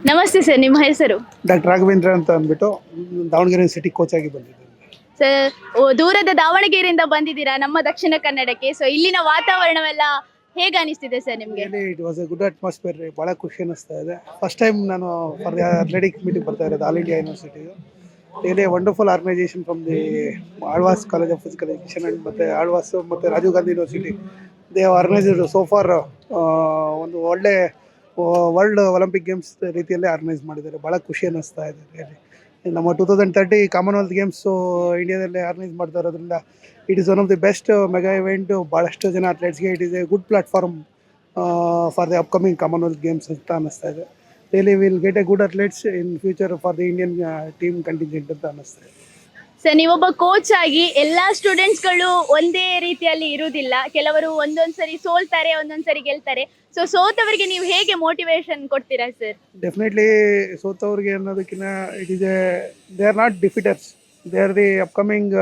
ನಮಸ್ತೆ ಸರ್, ನಿಮ್ಮ ಹೆಸರು? ಡಾಕ್ಟರ್ ರಾಘವೇಂದ್ರ ಅಂತ ಅಂದ್ಬಿಟ್ಟು ದಾವಣಗೆರೆ ಸಿಟಿ ಕೋಚ್ ಆಗಿ ಬಂದಿದ್ದೇನೆ. ಸರ್, ದೂರದ ದಾವಣಗೆರೆಯಿಂದ ಬಂದಿದ್ದೀರಾ ನಮ್ಮ ದಕ್ಷಿಣ ಕನ್ನಡಕ್ಕೆ. ಸೊ ಇಲ್ಲಿನ ವಾತಾವರಣವೆಲ್ಲ ಹೇಗೆ ಅನಿಸ್ತಿದೆ ಸರ್ ನಿಮಗೆ? It was a good atmosphere. ಭಾಳ ಖುಷಿ ಅನ್ನಿಸ್ತಾ ಇದೆ. ಫಸ್ಟ್ ಟೈಮ್ ನಾನು ಫಾರ್ ದಿ ಅಥ್ಲೆಟಿಕ್ ಮೀಟಿಂಗ್ ಬರ್ತಾ ಇರೋದು all India university. Really wonderful organisation from the Alva's college of physical education and ಮತ್ತು ಆಳ್ವಾಸ್ ಮತ್ತು Rajiv Gandhi university. They organised so for ಒಂದು ಒಳ್ಳೆ ವರ್ಲ್ಡ್ ಒಲಿಂಪಿಕ್ ಗೇಮ್ಸ್ ರೀತಿಯಲ್ಲಿ ಆರ್ಗನೈಸ್ ಮಾಡಿದ್ದಾರೆ. ಭಾಳ ಖುಷಿ ಅನ್ನಿಸ್ತಾ ಇದೆ ರಿಯಲಿ. ನಮ್ಮ 2030 ಕಾಮನ್ವೆಲ್ತ್ ಗೇಮ್ಸು ಇಂಡಿಯಾದಲ್ಲಿ ಆರ್ಗನೈಸ್ ಮಾಡ್ತಾ ಇರೋದ್ರಿಂದ it is one of the best mega event. ಭಾಳಷ್ಟು ಜನ ಅಥ್ಲೆಟ್ಸ್ಗೆ it is a good platform for the upcoming Commonwealth games ಅಂತ ಅನ್ನಿಸ್ತಾ ಇದೆ. Really will get a good athletes in future for the Indian team contingent ಅಂತ ಅನ್ನಿಸ್ತಾ ಇದೆ. Sir, ನೀವೊಬ್ಬ coach ಆಗಿ ಎಲ್ಲ ಸ್ಟೂಡೆಂಟ್ಸ್ಗಳು ಒಂದೇ ರೀತಿಯಲ್ಲಿ ಇರುವುದಿಲ್ಲ. ಕೆಲವರು ಒಂದೊಂದ್ಸರಿ ಸೋಲ್ತಾರೆ, ಒಂದೊಂದ್ಸರಿ ಗೆಲ್ತಾರೆ. ಸೊ ಸೋತವರಿಗೆ ನೀವು ಹೇಗೆ ಮೋಟಿವೇಶನ್ ಕೊಡ್ತೀರಾ ಸರ್? ಡೆಫಿನೆಟ್ಲಿ ಸೋತವ್ರಿಗೆ ಅನ್ನೋದಕ್ಕಿಂತ it is a they are not defeaters, they are the upcoming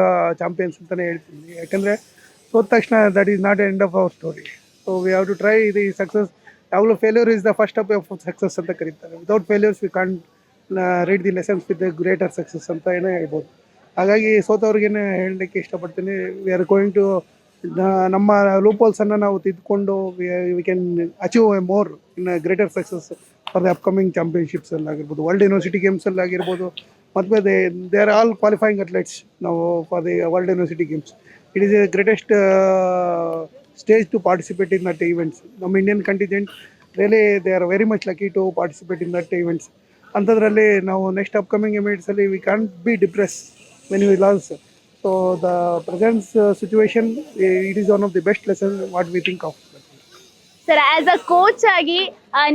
champions ಅಂತಲೇ ಹೇಳ್ತೀನಿ. ಯಾಕಂದರೆ ಸೋತ ತಕ್ಷಣ that is not end of our story. So we have to try the success. ಯಾವಾಗಲೂ failure is the first step of success ಅಂತ ಕರೀತಾರೆ. Without failures we can't read the lessons with the greater success ಅಂತ ಏನೋ ಹೇಳ್ಬೋದು. ಹಾಗಾಗಿ ಸೋತವ್ರಿಗೇನೆ ಹೇಳಲಿಕ್ಕೆ ಇಷ್ಟಪಡ್ತೀನಿ, we are going to ನಮ್ಮ ಲೂಪೋಲ್ಸನ್ನು ನಾವು ತಿದ್ದುಕೊಂಡು we can achieve a more in greater success for the upcoming ಚಾಂಪಿಯನ್ಶಿಪ್ಸಲ್ಲಿ ಆಗಿರ್ಬೋದು, ವರ್ಲ್ಡ್ ಯೂನಿವರ್ಸಿಟಿ ಗೇಮ್ಸಲ್ಲಿ ಆಗಿರ್ಬೋದು. ಮತ್ತು they are all qualifying athletes ನಾವು for the world university games. It is a greatest stage to participate in that events. ನಮ್ಮ Indian contingent really they are very much lucky to participate in that events. ಅಂಥದ್ರಲ್ಲಿ ನಾವು next upcoming ಇವೆಂಟ್ಸಲ್ಲಿ we can be depress when we lost. So the present situation, it is one of the best lessons what we think of. Sir, as a coach ಆಗಿ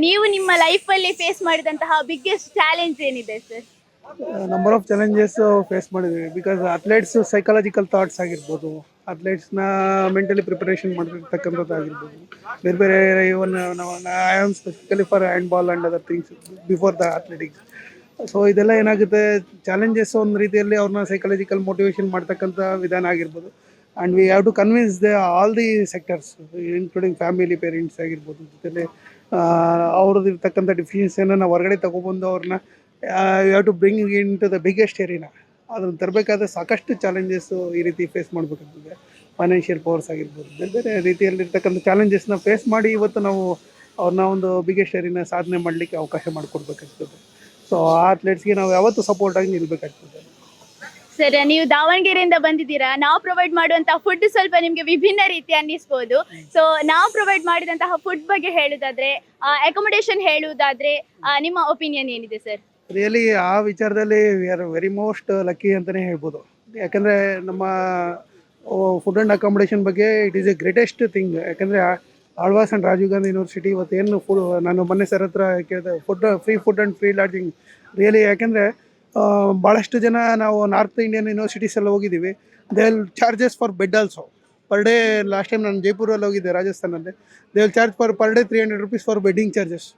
ನೀವು ನಿಮ್ಮ ಲೈಫಲ್ಲಿ face ಮಾಡಿದಂತಹ biggest challenge ಏನಿದೆ sir? Number of challenges face ಮಾಡಿದ್ವಿ. Because athletes psychological thoughts ಆಗಿರ್ಬೋದು, ಅಥ್ಲೆಟ್ಸ್ನ mentally preparation ಮಾಡಿರ್ತಕ್ಕಂಥದ್ದು ಆಗಿರ್ಬೋದು, ಬೇರೆ ಬೇರೆ even I am specifically for handball and other things before the athletics. So ಇದೆಲ್ಲ ಏನಾಗುತ್ತೆ, ಚಾಲೆಂಜಸ್ ಒಂದು ರೀತಿಯಲ್ಲಿ ಅವ್ರನ್ನ ಸೈಕಾಲಜಿಕಲ್ ಮೋಟಿವೇಶನ್ ಮಾಡ್ತಕ್ಕಂಥ ವಿಧಾನ ಆಗಿರ್ಬೋದು. And we have to convince the all the sectors including family, parents ಆಗಿರ್ಬೋದು, ಜೊತೆಲಿ ಅವ್ರದ್ದು ಇರ್ತಕ್ಕಂಥ ಡಿಫಿಷಿಯನ್ಸಿಯನ್ನು ನಾವು ಹೊರಗಡೆ ತೊಗೊಬಂದು ಅವ್ರನ್ನ you have to bring in to the biggest arena. ಅದನ್ನು ತರಬೇಕಾದ್ರೆ ಸಾಕಷ್ಟು ಚಾಲೆಂಜಸ್ಸು ಈ ರೀತಿ ಫೇಸ್ ಮಾಡಬೇಕಾಗ್ತದೆ. ಫೈನಾನ್ಷಿಯಲ್ ಪವರ್ಸ್ ಆಗಿರ್ಬೋದು, ಬೇರೆ ಬೇರೆ ರೀತಿಯಲ್ಲಿರ್ತಕ್ಕಂಥ ಚಾಲೆಂಜಸ್ನ ಫೇಸ್ ಮಾಡಿ ಇವತ್ತು ನಾವು ಅವ್ರನ್ನ ಒಂದು ಬಿಗ್ಗೆಸ್ಟ್ ಏರಿನ ಸಾಧನೆ ಮಾಡಲಿಕ್ಕೆ ಅವಕಾಶ ಮಾಡಿಕೊಡ್ಬೇಕಾಗ್ತದೆ. ಸೊ ಆ ಅಥ್ಲೆಟ್ಸ್ಗೆ ನಾವು ಯಾವತ್ತೂ ಸಪೋರ್ಟ್ ಆಗಿ ನಿಲ್ಬೇಕಾಗ್ತದೆ. ಸರ್, ನೀವು ದಾವಣಗೆರೆಯಿಂದ ಬಂದಿದ್ದೀರಾ. ನಾವು ಪ್ರೊವೈಡ್ ಮಾಡುವಂತಹ ಫುಡ್ ಸ್ವಲ್ಪ ನಿಮಗೆ ವಿಭಿನ್ನ ರೀತಿ ಅನ್ನಿಸ್ಬೋದು. ಸೊ ನಾವು ಪ್ರೊವೈಡ್ ಮಾಡಿದಂತಹ ಫುಡ್ ಬಗ್ಗೆ ಹೇಳುವುದಾದ್ರೆ, ಅಕೊಮಡೇಷನ್ ಹೇಳುವುದಾದ್ರೆ, ನಿಮ್ಮ ಒಪಿನಿಯನ್ ಏನಿದೆ ಸರ್? ರಿಯಲಿ ಆ ವಿಚಾರದಲ್ಲಿ we are very most lucky ಅಂತಲೇ ಹೇಳ್ಬೋದು. ಯಾಕಂದರೆ ನಮ್ಮ ಫುಡ್ ಆ್ಯಂಡ್ ಅಕಾಮಡೇಷನ್ ಬಗ್ಗೆ it is a greatest thing. ಯಾಕಂದರೆ ಆಳ್ವಾಸ್ ಆ್ಯಂಡ್ ರಾಜೀವ್ ಗಾಂಧಿ ಯೂನಿವರ್ಸಿಟಿ ಇವತ್ತೇನು ಫುಡ್, ನಾನು ಮೊನ್ನೆ ಸರ್ ಹತ್ರ ಕೇಳಿದೆ, free food and free lodging really. ಯಾಕೆಂದರೆ ಭಾಳಷ್ಟು ಜನ ನಾವು ನಾರ್ತ್ ಇಂಡಿಯನ್ ಯೂನಿವರ್ಸಿಟೀಸಲ್ಲಿ ಹೋಗಿದ್ದೀವಿ, they will charges for bed also per day. Last time ನಾನು ಜೈಪುರಲ್ಲಿ ಹೋಗಿದ್ದೆ, ರಾಜಸ್ಥಾನಲ್ಲಿ. They will charge for per day 300 rupees for bedding charges.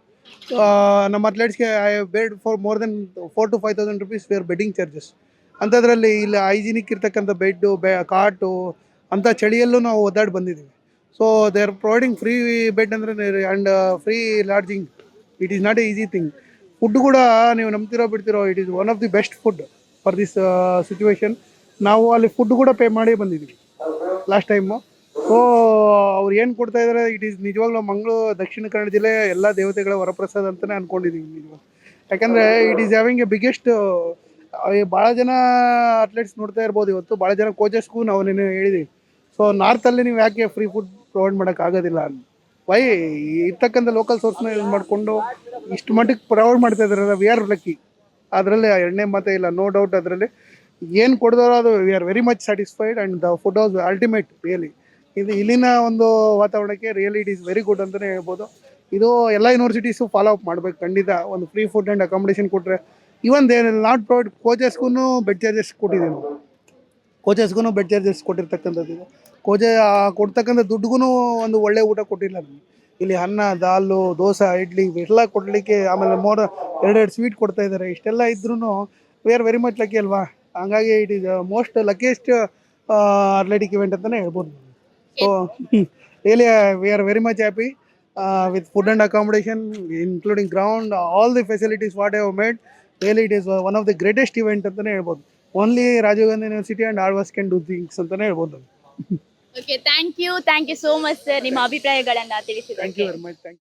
ನಮ್ಮ ಅಥ್ಲೆಟ್ಸ್ಗೆ I paid for more than 4,000 to 5,000 rupees for bedding charges. ಅಂಥದ್ರಲ್ಲಿ ಇಲ್ಲಿ ಹೈಜಿನಿಕ್ ಇರ್ತಕ್ಕಂಥ bed, ಕಾಟು, ಅಂಥ ಚಳಿಯಲ್ಲೂ ನಾವು ಒದ್ದಾಡಿ ಬಂದಿದ್ದೀವಿ. So they are providing free bed ಅಂದರೆ and free lodging. It is not a easy thing. Food ಕೂಡ ನೀವು ನಂಬ್ತಿರೋ ಬಿಡ್ತಿರೋ, it is one of the best food for this situation. ನಾವು ಅಲ್ಲಿ ಫುಡ್ ಕೂಡ ಪೇ ಮಾಡಿ ಬಂದಿದ್ವಿ ಲಾಸ್ಟ್ ಟೈಮು. ಸೊ ಅವ್ರು ಏನು ಕೊಡ್ತಾ ಇದ್ದಾರೆ, ಇಟ್ ಈಸ್ ನಿಜವಾಗ್ಲೂ ಮಂಗಳೂರು ದಕ್ಷಿಣ ಕನ್ನಡ ಜಿಲ್ಲೆ ಎಲ್ಲ ದೇವತೆಗಳ ವರಪ್ರಸಾದ ಅಂತಲೇ ಅಂದ್ಕೊಂಡಿದ್ದೀವಿ ನಿಜವಾಗ. ಯಾಕಂದರೆ it is having A biggest. ಭಾಳ ಜನ ಅಥ್ಲೆಟ್ಸ್ ನೋಡ್ತಾ ಇರ್ಬೋದು ಇವತ್ತು, ಭಾಳ ಜನ ಕೋಚಸ್ಗೂ ನಾವು ನೆನೆ ಹೇಳಿದ್ದೀವಿ. ಸೊ ನಾರ್ತಲ್ಲಿ ನೀವು ಯಾಕೆ ಫ್ರೀ ಫುಡ್ ಪ್ರೊವೈಡ್ ಮಾಡೋಕ್ಕಾಗೋದಿಲ್ಲ? ವೈ ಇರ್ತಕ್ಕಂಥ ಲೋಕಲ್ ಸೋರ್ಸ್ನ ಯೂಸ್ ಮಾಡಿಕೊಂಡು ಇಷ್ಟು ಮಟ್ಟಿಗೆ ಪ್ರೊವೈಡ್ ಮಾಡ್ತಾ ಇದ್ದಾರೆ. We are lucky. ಅದರಲ್ಲಿ ಎರಡನೇ ಮಾತೇ ಇಲ್ಲ, ನೋ ಡೌಟ್. ಅದರಲ್ಲಿ ಏನು ಕೊಡಿದವರು ಅದು V are very much satisfied and the food was ultimate really. ಇದು ಇಲ್ಲಿನ ಒಂದು ವಾತಾವರಣಕ್ಕೆ really it is very good ಅಂತಲೇ ಹೇಳ್ಬೋದು. ಇದು ಎಲ್ಲ ಯೂನಿವರ್ಸಿಟೀಸು ಫಾಲೋ ಅಪ್ ಮಾಡಬೇಕು ಖಂಡಿತ. ಒಂದು ಫ್ರೀ ಫುಡ್ ಆ್ಯಂಡ್ ಅಕಾಮಡೇಷನ್ ಕೊಟ್ಟರೆ, ಇವನ್ ದೇ ನಾಟ್ ಪ್ರೊವೈಡ್. ಕೋಚಸ್ಗೂ ಬೆಡ್ ಚಾರ್ಜಸ್ ಕೊಟ್ಟಿದ್ದೀವಿ ನಾವು, ಕೋಚಸ್ಗೂ ಬೆಡ್ ಚಾರ್ಜಸ್ ಕೊಟ್ಟಿರ್ತಕ್ಕಂಥದ್ದು. ಕೋಚ ಕೊಡ್ತಕ್ಕಂಥ ದುಡ್ಡುಗೂ ಒಂದು ಒಳ್ಳೆ ಊಟ ಕೊಟ್ಟಿಲ್ಲ ನಮಗೆ. ಇಲ್ಲಿ ಅನ್ನ, ದಾಲು, ದೋಸೆ, ಇಡ್ಲಿ ಇವೆಲ್ಲ ಕೊಡಲಿಕ್ಕೆ, ಆಮೇಲೆ ಎರಡೆರಡು ಸ್ವೀಟ್ ಕೊಡ್ತಾ ಇದ್ದಾರೆ. ಇಷ್ಟೆಲ್ಲ ಇದ್ರೂ V are very much lucky ಅಲ್ವಾ? ಹಂಗಾಗಿ it is most luckiest athletic event ಅಂತಲೇ ಹೇಳ್ಬೋದು. So really we are very much happy. with food and accommodation, including ground, all the facilities what I have made. Really, it is one of the greatest event ಅಂತಾನೆ ಹೇಳ್ಬೋದು. Only Rajiv Gandhi University and Alvas can do things ಅಂತಾನೆ ಹೇಳ್ಬೋದು. Okay thank you so much sir ನಿಮ್ಮ ಅಭಿಪ್ರಾಯಗಳನ್ನ Thank you ತಿಳಿಸಿದ್ದಕ್ಕೆ. very much. Thank you.